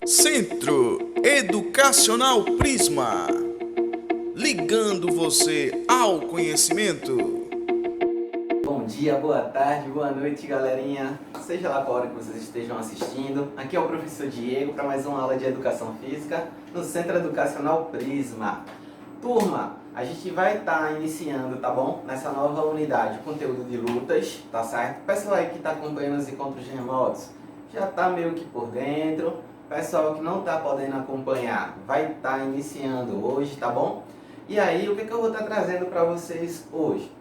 Centro Educacional Prisma, ligando você ao conhecimento. Bom dia, boa tarde, boa noite, galerinha. Seja lá qual hora que vocês estejam assistindo. Aqui é o professor Diego para mais uma aula de Educação Física no Centro Educacional Prisma. Turma, a gente vai estar iniciando, tá bom? Nessa nova unidade, conteúdo de lutas, tá certo? Pessoal aí que está acompanhando os encontros remotos já está meio que por dentro. Pessoal que não está podendo acompanhar vai estar iniciando hoje, tá bom? E aí, o que eu vou estar trazendo para vocês hoje?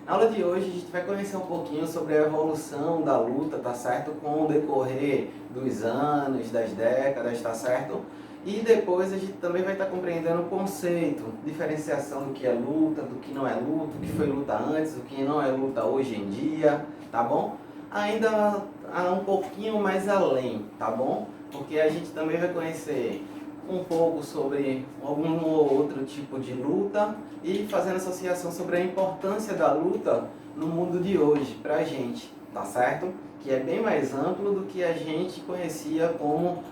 Na aula de hoje a gente vai conhecer um pouquinho sobre a evolução da luta, tá certo? Com o decorrer dos anos, das décadas, tá certo? E depois a gente também vai estar compreendendo o conceito, diferenciação do que é luta, do que não é luta, o que foi luta antes, o que não é luta hoje em dia, tá bom? Ainda há um pouquinho mais além, tá bom? Porque a gente também vai conhecer um pouco sobre algum outro tipo de luta e fazendo associação sobre a importância da luta no mundo de hoje pra gente, tá certo? Que é bem mais amplo do que a gente conhecia como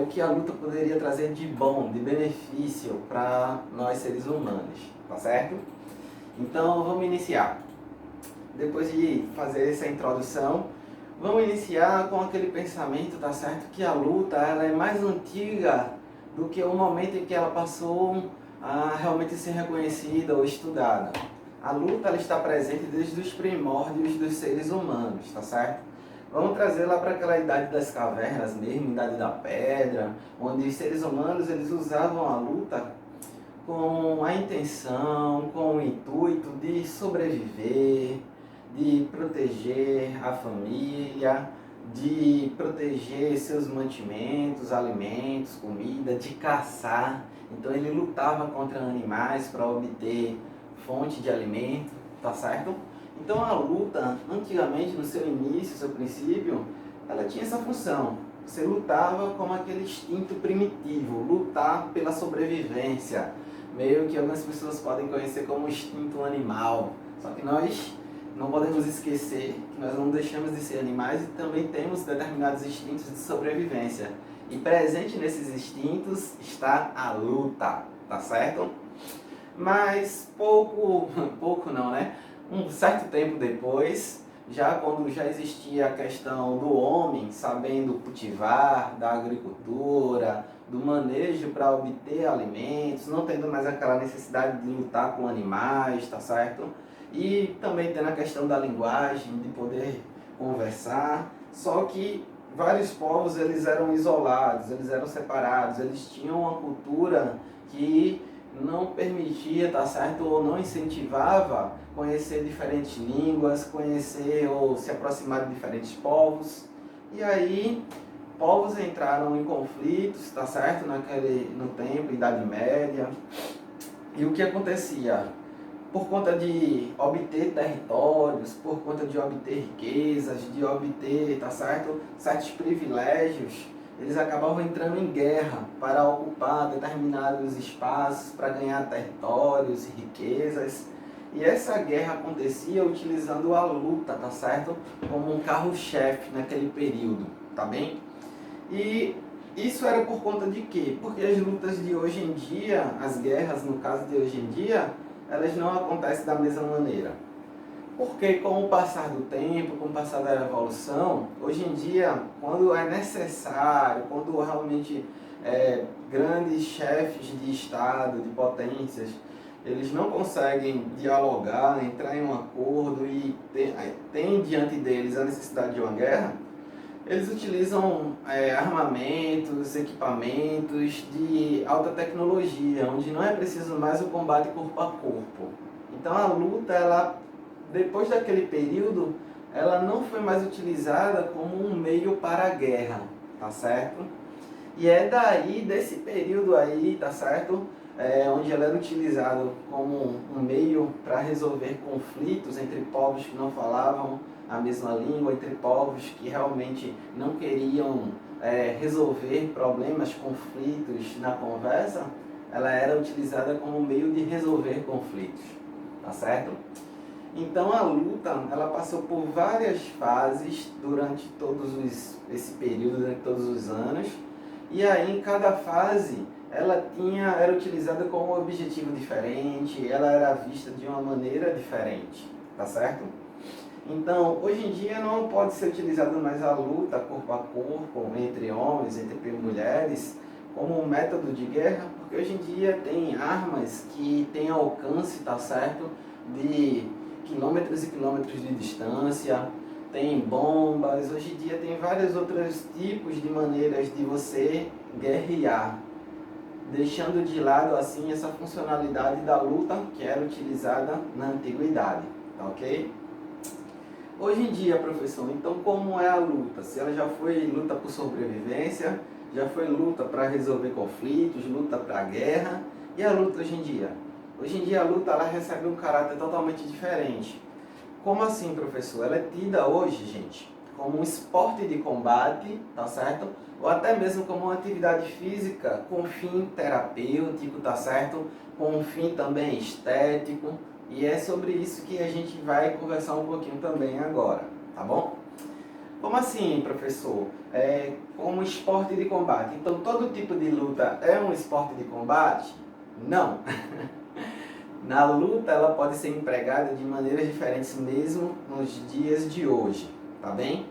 o que a luta poderia trazer de bom, de benefício para nós seres humanos, tá certo? Então vamos iniciar. Depois de fazer essa introdução, vamos iniciar com aquele pensamento, tá certo? Que a luta ela é mais antiga do que o momento em que ela passou a realmente ser reconhecida ou estudada. A luta ela está presente desde os primórdios dos seres humanos, tá certo? Vamos trazer lá para aquela idade das cavernas mesmo, idade da pedra, onde os seres humanos eles usavam a luta com a intenção, com o intuito de sobreviver, de proteger a família, de proteger seus mantimentos, alimentos, comida, de caçar. Então ele lutava contra animais para obter fonte de alimento, tá certo? Então a luta, antigamente, no seu início, seu princípio, ela tinha essa função. Você lutava como aquele instinto primitivo, lutar pela sobrevivência, meio que algumas pessoas podem conhecer como instinto animal. Só que nós não podemos esquecer que nós não deixamos de ser animais e também temos determinados instintos de sobrevivência. E presente nesses instintos está a luta, tá certo? Mas pouco não, né? Um certo tempo depois, já quando já existia a questão do homem sabendo cultivar, da agricultura, do manejo para obter alimentos, não tendo mais aquela necessidade de lutar com animais, tá certo? E também tendo a questão da linguagem, de poder conversar, só que vários povos eles eram isolados, eles eram separados, eles tinham uma cultura que não permitia, tá certo, ou não incentivava conhecer diferentes línguas, conhecer ou se aproximar de diferentes povos. E aí, povos entraram em conflitos, tá certo, no tempo, Idade Média. E o que acontecia? Por conta de obter territórios, por conta de obter riquezas, de obter, tá certo, certos privilégios, eles acabavam entrando em guerra para ocupar determinados espaços, para ganhar territórios e riquezas. E essa guerra acontecia utilizando a luta, tá certo? Como um carro-chefe naquele período, tá bem? E isso era por conta de quê? Porque as lutas de hoje em dia, as guerras no caso de hoje em dia, elas não acontecem da mesma maneira. Porque com o passar do tempo, com o passar da evolução, hoje em dia, quando é necessário, quando realmente grandes chefes de Estado, de potências, eles não conseguem dialogar, entrar em um acordo e tem diante deles a necessidade de uma guerra, eles utilizam armamentos, equipamentos de alta tecnologia, onde não é preciso mais o combate corpo a corpo. Então a luta, ela, depois daquele período, ela não foi mais utilizada como um meio para a guerra, tá certo? E é daí, desse período aí, tá certo? onde ela era utilizada como um meio para resolver conflitos entre povos que não falavam a mesma língua, entre povos que realmente não queriam resolver problemas, conflitos na conversa. Ela era utilizada como meio de resolver conflitos, tá certo? Então a luta, ela passou por várias fases durante esse período, durante todos os anos, e aí em cada fase ela era utilizada com um objetivo diferente, ela era vista de uma maneira diferente, tá certo? Então, hoje em dia não pode ser utilizada mais a luta corpo a corpo, entre homens, entre mulheres, como um método de guerra, porque hoje em dia tem armas que têm alcance, tá certo? De quilômetros e quilômetros de distância, tem bombas, hoje em dia tem vários outros tipos de maneiras de você guerrear, deixando de lado assim essa funcionalidade da luta que era utilizada na antiguidade, tá ok? Hoje em dia, professor, então como é a luta? Se ela já foi luta por sobrevivência, já foi luta para resolver conflitos, luta para guerra, e a luta hoje em dia? Hoje em dia a luta ela recebe um caráter totalmente diferente. Como assim, professor? Ela é tida hoje, gente, como um esporte de combate, tá certo? Ou até mesmo como uma atividade física com fim terapêutico, tá certo? Com um fim também estético. E é sobre isso que a gente vai conversar um pouquinho também agora, tá bom? Como assim, professor? Como esporte de combate. Então, todo tipo de luta é um esporte de combate? Não. Na luta, ela pode ser empregada de maneiras diferentes mesmo nos dias de hoje, tá bem?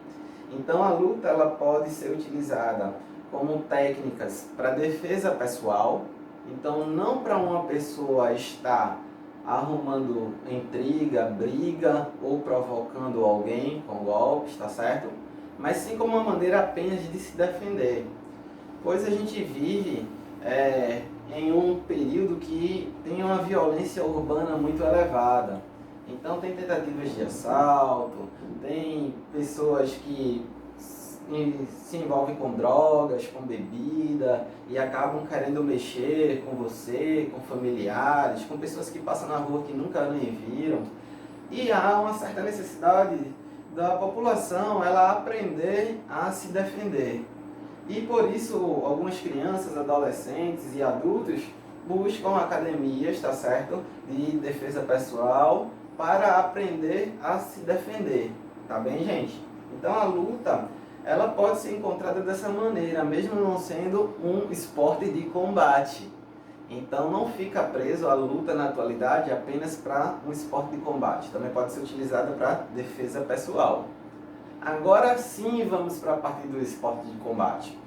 Então, a luta ela pode ser utilizada como técnicas para defesa pessoal. Então, não para uma pessoa estar arrumando intriga, briga ou provocando alguém com golpes, tá certo? Mas sim como uma maneira apenas de se defender. Pois a gente vive em um período que tem uma violência urbana muito elevada. Então tem tentativas de assalto, tem pessoas que se envolvem com drogas, com bebida e acabam querendo mexer com você, com familiares, com pessoas que passam na rua que nunca nem viram. E há uma certa necessidade da população ela aprender a se defender. E por isso algumas crianças, adolescentes e adultos buscam academias, tá certo? De defesa pessoal para aprender a se defender, tá bem, gente? Então a luta ela pode ser encontrada dessa maneira, mesmo não sendo um esporte de combate. Então não fica preso a luta na atualidade apenas para um esporte de combate. Também pode ser utilizada para defesa pessoal. Agora sim vamos para a parte do esporte de combate.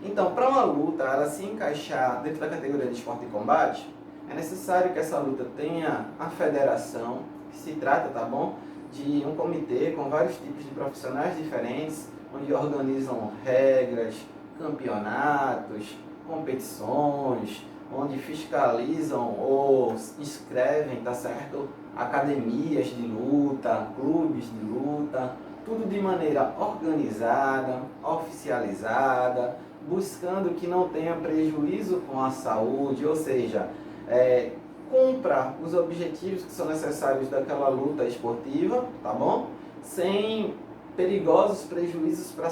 Então, para uma luta ela se encaixar dentro da categoria de esporte de combate, é necessário que essa luta tenha a federação, que se trata, tá bom, de um comitê com vários tipos de profissionais diferentes, onde organizam regras, campeonatos, competições, onde fiscalizam ou inscrevem, tá certo? Academias de luta, clubes de luta, tudo de maneira organizada, oficializada, buscando que não tenha prejuízo com a saúde, ou seja, cumpra os objetivos que são necessários daquela luta esportiva, tá bom? Sem perigosos prejuízos para a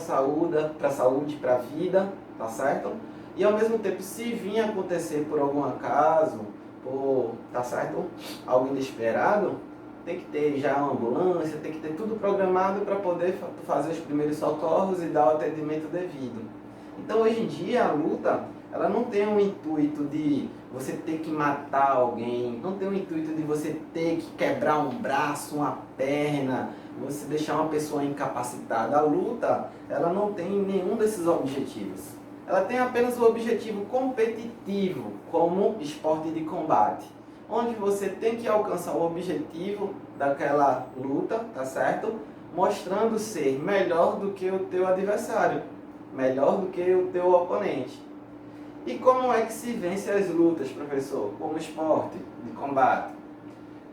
saúde, para a vida, tá certo? E ao mesmo tempo, se vir acontecer por algum acaso, tá certo? Algo inesperado, tem que ter já uma ambulância, tem que ter tudo programado para poder fazer os primeiros socorros e dar o atendimento devido. Então hoje em dia a luta, ela não tem um intuito de você ter que matar alguém, não tem um intuito de você ter que quebrar um braço, uma perna, você deixar uma pessoa incapacitada. A luta, ela não tem nenhum desses objetivos. Ela tem apenas o objetivo competitivo, como esporte de combate, onde você tem que alcançar o objetivo daquela luta, tá certo? Mostrando ser melhor do que o teu adversário, melhor do que o teu oponente. E como é que se vence as lutas, professor? Como esporte de combate.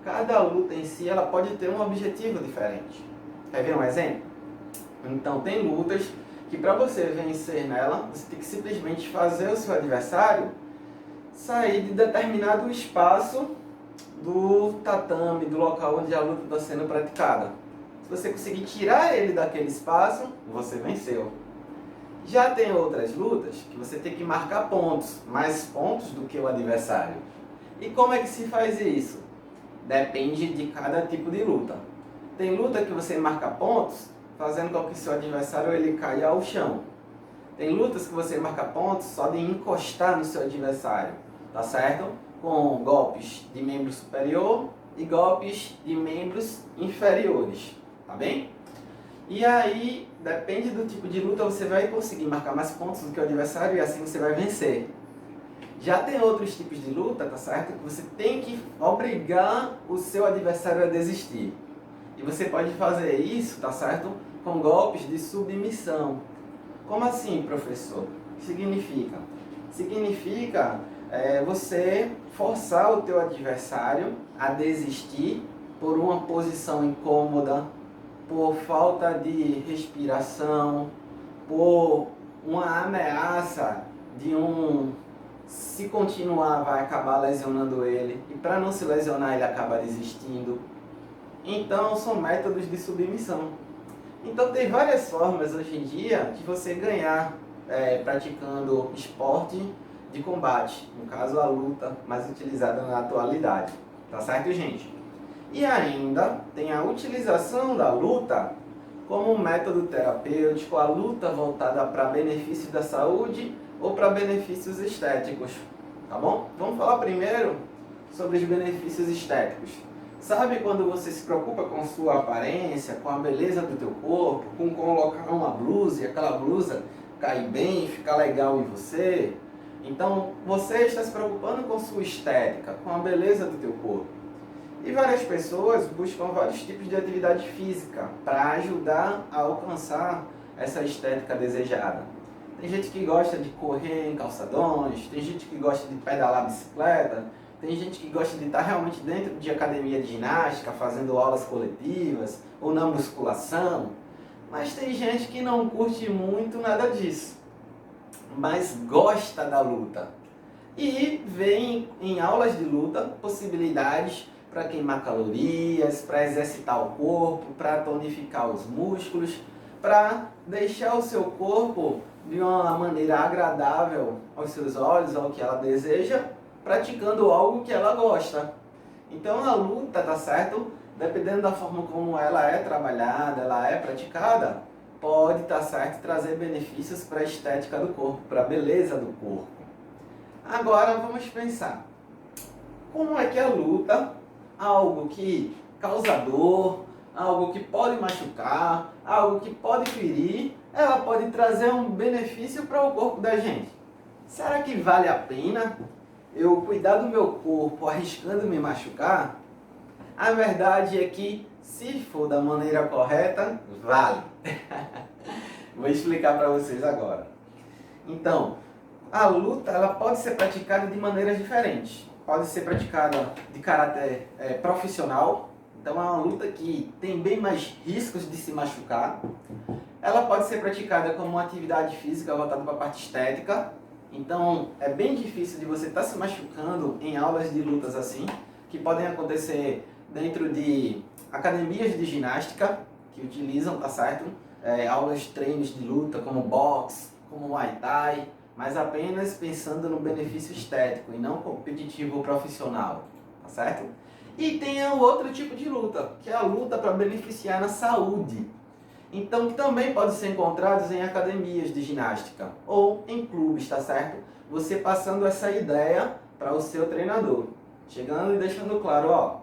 Cada luta em si, ela pode ter um objetivo diferente. Quer ver um exemplo? Então, tem lutas que para você vencer nela, você tem que simplesmente fazer o seu adversário sair de determinado espaço do tatame, do local onde a luta está sendo praticada. Se você conseguir tirar ele daquele espaço, você venceu. Já tem outras lutas que você tem que marcar pontos, mais pontos do que o adversário. E como é que se faz isso? Depende de cada tipo de luta. Tem luta que você marca pontos, fazendo com que seu adversário ele caia ao chão. Tem lutas que você marca pontos só de encostar no seu adversário, tá certo? Com golpes de membro superior e golpes de membros inferiores, tá bem? E aí, depende do tipo de luta, você vai conseguir marcar mais pontos do que o adversário e assim você vai vencer. Já tem outros tipos de luta, tá certo? Que você tem que obrigar o seu adversário a desistir. E você pode fazer isso, tá certo? Com golpes de submissão. Como assim, professor? O que significa? Significa você forçar o teu adversário a desistir por uma posição incômoda, por falta de respiração, por uma ameaça de se continuar vai acabar lesionando ele, e para não se lesionar ele acaba desistindo. Então são métodos de submissão. Então tem várias formas hoje em dia de você ganhar praticando esporte de combate, no caso a luta mais utilizada na atualidade, tá certo, gente? E ainda tem a utilização da luta como método terapêutico, a luta voltada para benefício da saúde ou para benefícios estéticos, tá bom? Vamos falar primeiro sobre os benefícios estéticos. Sabe quando você se preocupa com sua aparência, com a beleza do teu corpo, com colocar uma blusa e aquela blusa cair bem, ficar legal em você? Então você está se preocupando com sua estética, com a beleza do teu corpo. E várias pessoas buscam vários tipos de atividade física para ajudar a alcançar essa estética desejada. Tem gente que gosta de correr em calçadões, tem gente que gosta de pedalar bicicleta, tem gente que gosta de estar realmente dentro de academia de ginástica, fazendo aulas coletivas ou na musculação. Mas tem gente que não curte muito nada disso, mas gosta da luta. E vê em aulas de luta possibilidades para queimar calorias, para exercitar o corpo, para tonificar os músculos, para deixar o seu corpo de uma maneira agradável aos seus olhos, ao que ela deseja, praticando algo que ela gosta. Então a luta, tá certo? Dependendo da forma como ela é trabalhada, ela é praticada, pode, tá certo, trazer benefícios para a estética do corpo, para a beleza do corpo. Agora vamos pensar, como é que a luta, algo que causa dor, algo que pode machucar, algo que pode ferir, ela pode trazer um benefício para o corpo da gente? Será que vale a pena eu cuidar do meu corpo arriscando me machucar? A verdade é que, se for da maneira correta, vale. Vou explicar para vocês agora. Então, a luta ela pode ser praticada de maneiras diferentes. Pode ser praticada de caráter profissional, então é uma luta que tem bem mais riscos de se machucar. Ela pode ser praticada como uma atividade física voltada para a parte estética, então é bem difícil de você estar se machucando em aulas de lutas assim, que podem acontecer dentro de academias de ginástica, que utilizam, tá certo? Aulas, treinos de luta como boxe, como Muay Thai, mas apenas pensando no benefício estético e não competitivo ou profissional, tá certo? E tem o outro tipo de luta, que é a luta para beneficiar na saúde. Então, que também pode ser encontrados em academias de ginástica ou em clubes, tá certo? Você passando essa ideia para o seu treinador, chegando e deixando claro, ó,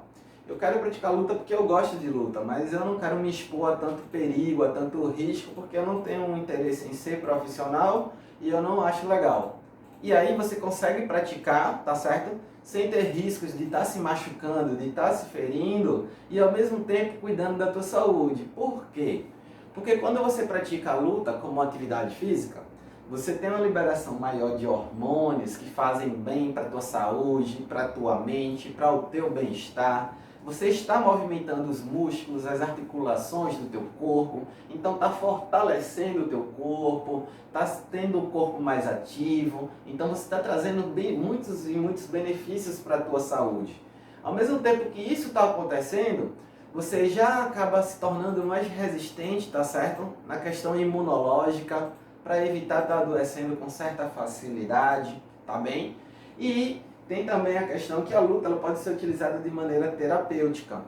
eu quero praticar luta porque eu gosto de luta, mas eu não quero me expor a tanto perigo, a tanto risco, porque eu não tenho um interesse em ser profissional e eu não acho legal. E aí você consegue praticar, tá certo? Sem ter riscos de estar se machucando, de estar se ferindo e ao mesmo tempo cuidando da tua saúde. Por quê? Porque quando você pratica a luta como atividade física, você tem uma liberação maior de hormônios que fazem bem para a tua saúde, para a tua mente, para o teu bem-estar. você está movimentando os músculos, as articulações do teu corpo, então está fortalecendo o teu corpo, está tendo o corpo mais ativo, então você está trazendo muitos e muitos benefícios para a tua saúde. Ao mesmo tempo que isso está acontecendo, você já acaba se tornando mais resistente, tá certo? Na questão imunológica, para evitar estar adoecendo com certa facilidade, tá bem? E tem também a questão que a luta ela pode ser utilizada de maneira terapêutica.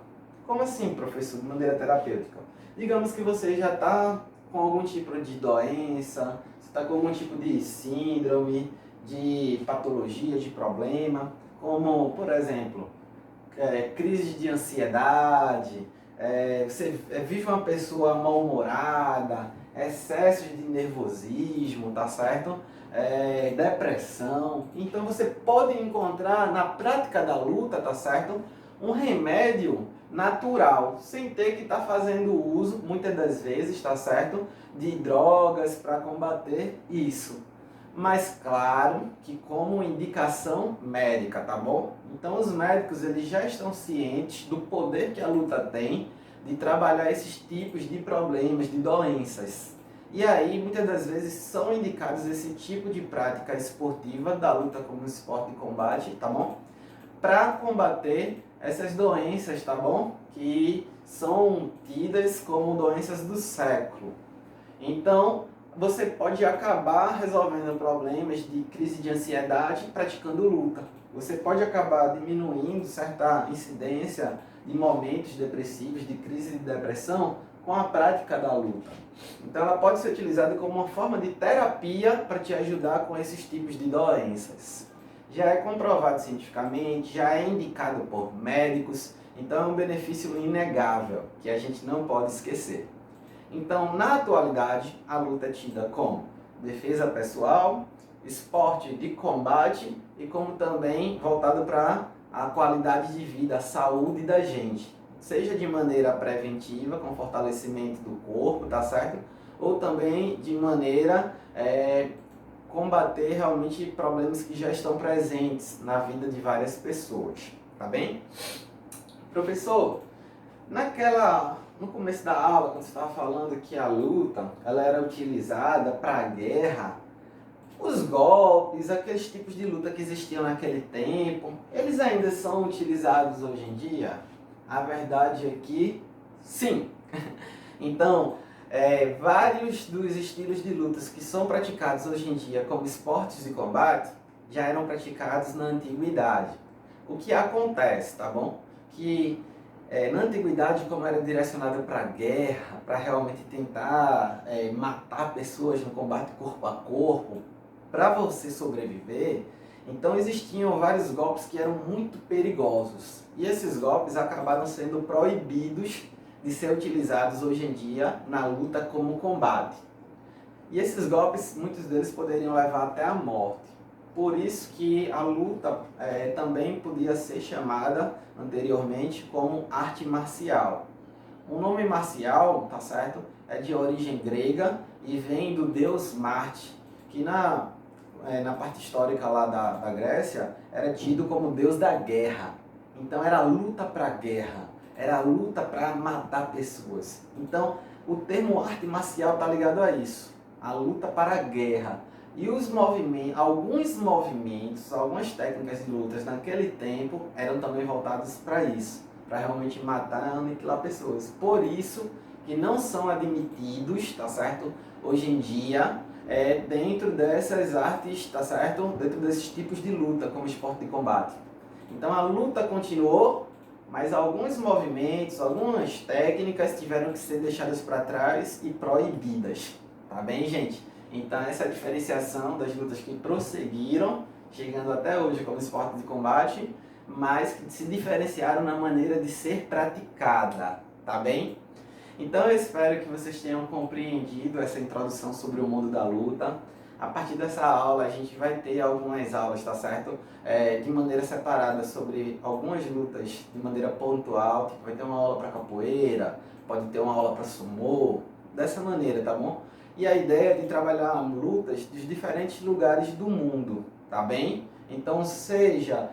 Como assim, professor, de maneira terapêutica? Digamos que você já está com algum tipo de doença, você está com algum tipo de síndrome, de patologia, de problema, como, por exemplo, crise de ansiedade, você vive uma pessoa mal-humorada, excesso de nervosismo, tá certo? Depressão. Então você pode encontrar na prática da luta, tá certo? Um remédio natural, sem ter que estar fazendo uso, muitas das vezes, tá certo? De drogas para combater isso. Mas claro que como indicação médica, tá bom? Então os médicos eles já estão cientes do poder que a luta tem de trabalhar esses tipos de problemas, de doenças. E aí, muitas das vezes, são indicados esse tipo de prática esportiva da luta como esporte de combate, tá bom? Para combater essas doenças, tá bom? Que são tidas como doenças do século. Então, você pode acabar resolvendo problemas de crise de ansiedade praticando luta. Você pode acabar diminuindo certa incidência de momentos depressivos, de crise de depressão, com a prática da luta. Então ela pode ser utilizada como uma forma de terapia para te ajudar com esses tipos de doenças. Já é comprovado cientificamente, já é indicado por médicos, então é um benefício inegável que a gente não pode esquecer. Então, na atualidade, a luta é tida como defesa pessoal, esporte de combate e como também voltado para a qualidade de vida, a saúde da gente. Seja de maneira preventiva, com fortalecimento do corpo, tá certo? Ou também de maneira combater realmente problemas que já estão presentes na vida de várias pessoas, tá bem? Professor, no começo da aula, quando você estava falando que a luta ela era utilizada para a guerra, os golpes, aqueles tipos de luta que existiam naquele tempo, eles ainda são utilizados hoje em dia? A verdade é que sim. Então, vários dos estilos de lutas que são praticados hoje em dia como esportes de combate já eram praticados na antiguidade. O que acontece, tá bom? Que na antiguidade, como era direcionada para a guerra, para realmente tentar matar pessoas no combate corpo a corpo, para você sobreviver, então existiam vários golpes que eram muito perigosos. E esses golpes acabaram sendo proibidos de ser utilizados hoje em dia na luta como combate. E esses golpes, muitos deles poderiam levar até a morte. Por isso que a luta também podia ser chamada anteriormente como arte marcial. O nome marcial, tá certo, é de origem grega e vem do deus Marte, que na parte histórica lá da Grécia era tido como deus da guerra. Então era a luta para a guerra, era a luta para matar pessoas. Então o termo arte marcial está ligado a isso, a luta para a guerra. E alguns movimentos, algumas técnicas de lutas naquele tempo eram também voltadas para isso, para realmente matar e aniquilar pessoas. Por isso que não são admitidos, tá certo? Hoje em dia, dentro dessas artes, tá certo? Dentro desses tipos de luta, como esporte de combate. Então a luta continuou, mas alguns movimentos, algumas técnicas tiveram que ser deixadas para trás e proibidas. Tá bem, gente? Então essa é a diferenciação das lutas que prosseguiram, chegando até hoje como esporte de combate, mas que se diferenciaram na maneira de ser praticada, tá bem? Então eu espero que vocês tenham compreendido essa introdução sobre o mundo da luta. A partir dessa aula a gente vai ter algumas aulas, tá certo? De maneira separada sobre algumas lutas de maneira pontual, tipo, vai ter uma aula para capoeira, pode ter uma aula para sumô, dessa maneira, tá bom? E a ideia é de trabalhar lutas dos diferentes lugares do mundo. tá bem? Então seja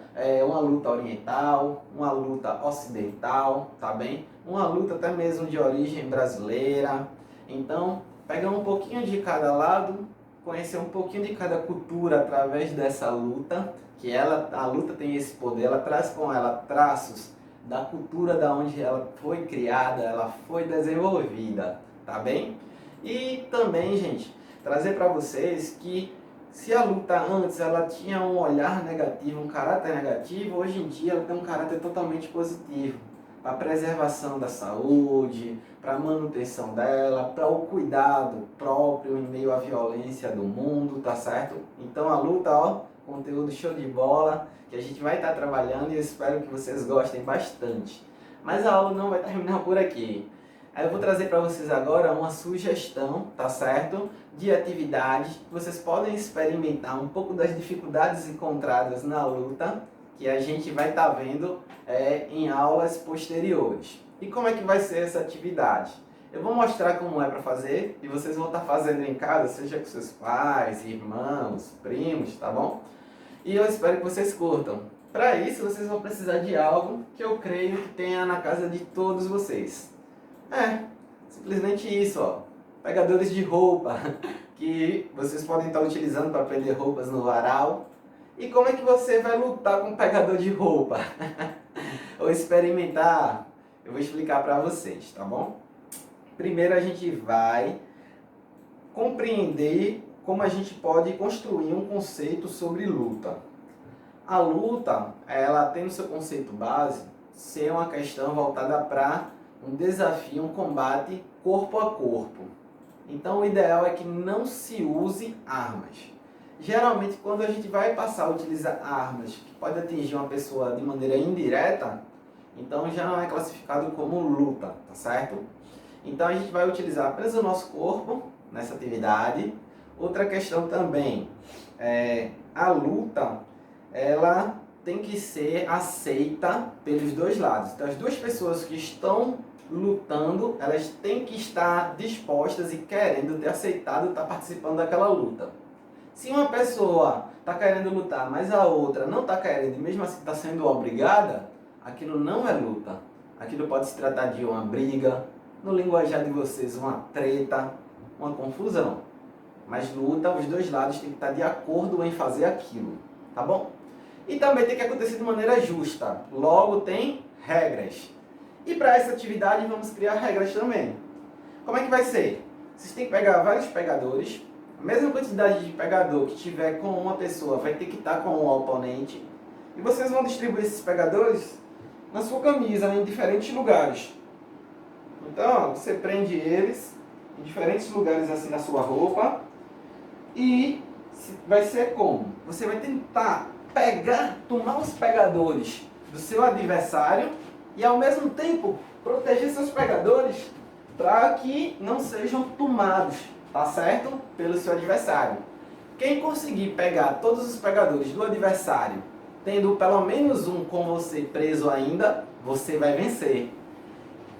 uma luta oriental, uma luta ocidental, tá bem? Uma luta até mesmo de origem brasileira. Então, pegar um pouquinho de cada lado, conhecer um pouquinho de cada cultura através dessa luta, que a luta tem esse poder, ela traz com ela traços da cultura da onde ela foi criada, ela foi desenvolvida, tá bem? E também, gente, trazer para vocês que se a luta antes ela tinha um olhar negativo, um caráter negativo, hoje em dia ela tem um caráter totalmente positivo, para a preservação da saúde, para a manutenção dela, para o cuidado próprio em meio à violência do mundo, tá certo? Então a luta, ó, conteúdo show de bola, que a gente vai estar trabalhando e eu espero que vocês gostem bastante. Mas a aula não vai terminar por aqui. Aí eu vou trazer para vocês agora uma sugestão, tá certo? De atividade. Vocês podem experimentar um pouco das dificuldades encontradas na luta, que a gente vai estar vendo em aulas posteriores. E como é que vai ser essa atividade? Eu vou mostrar como é para fazer e vocês vão estar fazendo em casa, seja com seus pais, irmãos, primos, tá bom? E eu espero que vocês curtam. Para isso, vocês vão precisar de algo que eu creio que tenha na casa de todos vocês. Simplesmente isso, ó. Pegadores de roupa, que vocês podem estar utilizando para prender roupas no varal. E como é que você vai lutar com um pegador de roupa? Ou experimentar? Eu vou explicar para vocês, tá bom? Primeiro a gente vai compreender como a gente pode construir um conceito sobre luta. A luta, ela tem no seu conceito base ser uma questão voltada para um desafio, um combate corpo a corpo. Então o ideal é que não se use armas. Geralmente quando a gente vai passar a utilizar armas que pode atingir uma pessoa de maneira indireta, então já não é classificado como luta, tá certo? Então a gente vai utilizar apenas o nosso corpo nessa atividade. Outra questão também, a luta, ela tem que ser aceita pelos dois lados. Então as duas pessoas que estão lutando, elas têm que estar dispostas e querendo ter aceitado estar participando daquela luta. Se uma pessoa está querendo lutar, mas a outra não está querendo e mesmo assim está sendo obrigada, aquilo não é luta. Aquilo pode se tratar de uma briga, no linguajar de vocês, uma treta, uma confusão. Mas luta, os dois lados têm que estar de acordo em fazer aquilo, tá bom? E também tem que acontecer de maneira justa. Logo tem regras. E para essa atividade vamos criar regras também. Como é que vai ser? Vocês têm que pegar vários pegadores. A mesma quantidade de pegador que tiver com uma pessoa vai ter que estar com o oponente. E vocês vão distribuir esses pegadores na sua camisa, em diferentes lugares. Então, ó, você prende eles em diferentes lugares assim na sua roupa. E vai ser como? Você vai tentar tomar os pegadores do seu adversário e ao mesmo tempo proteger seus pegadores para que não sejam tomados, tá certo? Pelo seu adversário. Quem conseguir pegar todos os pegadores do adversário, tendo pelo menos um com você preso ainda, você vai vencer.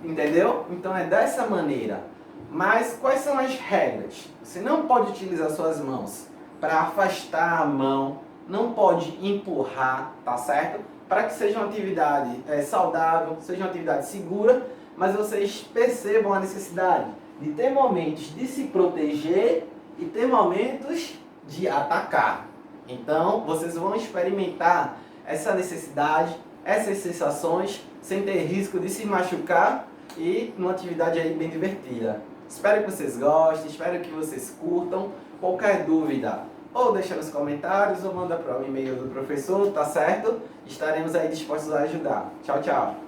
Entendeu? Então é dessa maneira. Mas quais são as regras? Você não pode utilizar suas mãos para afastar a mão, não pode empurrar, tá certo? Para que seja uma atividade saudável, seja uma atividade segura, mas vocês percebam a necessidade de ter momentos de se proteger e ter momentos de atacar. Então, vocês vão experimentar essa necessidade, essas sensações, sem ter risco de se machucar e numa atividade aí bem divertida. Espero que vocês gostem, espero que vocês curtam. Qualquer dúvida, ou deixa nos comentários ou manda para o e-mail do professor, tá certo? Estaremos aí dispostos a ajudar. Tchau, tchau!